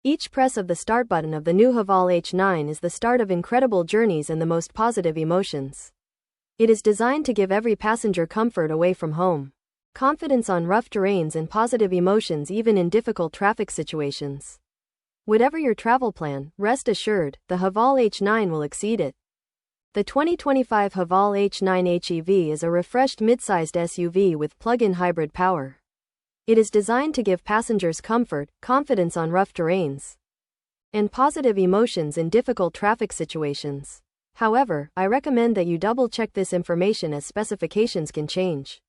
Each press of the start button of the new Haval H9 is the start of incredible journeys and the most positive emotions. It is designed to give every passenger comfort away from home, confidence on rough terrains, and positive emotions even in difficult traffic situations. Whatever your travel plan, rest assured, the Haval H9 will exceed it. The 2025 Haval H9 HEV is a refreshed mid-sized SUV with plug-in hybrid power. It is designed to give passengers comfort, confidence on rough terrains, and positive emotions in difficult traffic situations. However, I recommend that you double-check this information as specifications can change.